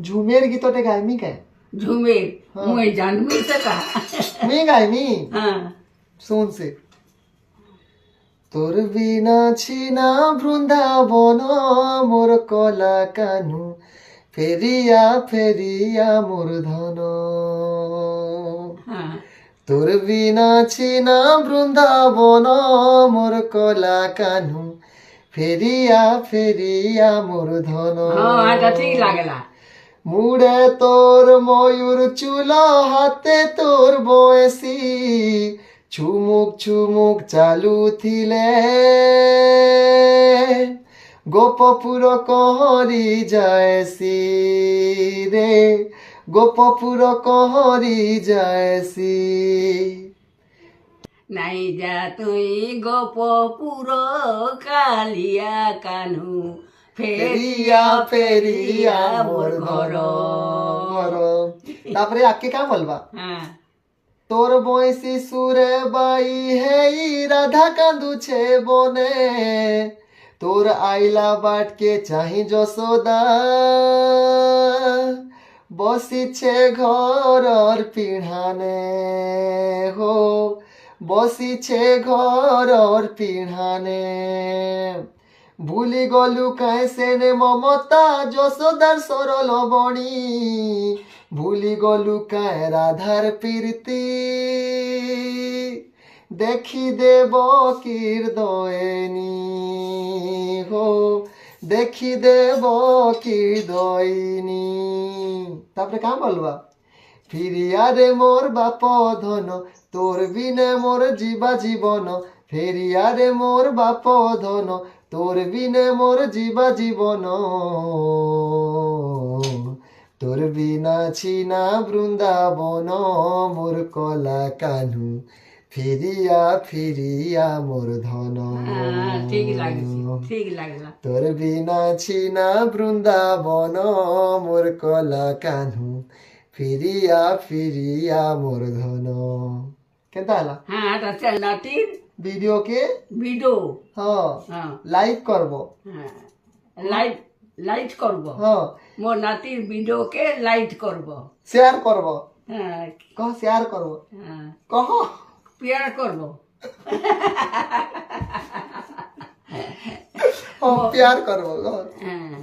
झुमेर गीतटे गायमी काय झुमेर मुई जानवी सका मी गायमी हाँ শুন সে তোর বিনা ছিনা বৃন্দাবন মোর কলা কানু ফেরিয়া ফেরিয়া মোর ধন हाँ তোর বিনা ছিনা বৃন্দাবন মোর কলা কানু ফেরিয়া ফেরিয়া মোর ধন हाँ এটা ঠিক লাগলা মুড়ে তোর ময়ূর চুল হাতে তোর বয়সী ছুমুক ছুমুক চালু থিলে গোপপুর কহরি যায়সি রে গোপপুর কহরি যায়সি নাই যা তুই গোপপুর কালিয়া কানু ফেরিয়া ফেরিয়া মোর ঘর ঘর তারপরে আকে কা বলবা হ্যাঁ তোর বয়সী সুরে বাই হেই রাধা কান্দুছে বনে তোর আইলা বাটকে চাহি যশোদা বসিছে ঘরর পিঢ়ানে হো বসিছে ঘরর পিঢ়ানে ভুলি গলু কাইসে নে মমতা যশোদার সরল বণী ভুলি গলু কায় রাধার প্রীতি দেখি দেব কীর্দয়নি হো দেখি দেব কীর্দয়নি তারপরে কাম বলবা ফিরিয়া রে মোর বাপ ধন তোর বিনে মোর জীবা জীবন ফেরিয়া রে মোর বাপ ধন তোর বিনে মোর জীবা জীবন তোর বিনা ছিনা বৃন্দাবন মোর কলা কানু ফিরিয়া ফিরিয়া মোর ধন হ্যাঁ, ঠিক লাগছে ঠিক লাগলা তোর বিনা ছিনা বৃন্দাবন মোর কলা কানু ফিরিয়া ফিরিয়া মোর ধন কেনতা হলা হ্যাঁ এটা নাতির ভিডিও কে ভিডিও হ্যাঁ হ্যাঁ লাইক করব হ্যাঁ লাইট লাইট করব হ্যাঁ মোর নাতির ভিডিওকে লাইট করব শেয়ার করব হ্যাঁ কহ শেয়ার করব হ্যাঁ কহ পেয়ার করব প্যার করব হ্যাঁ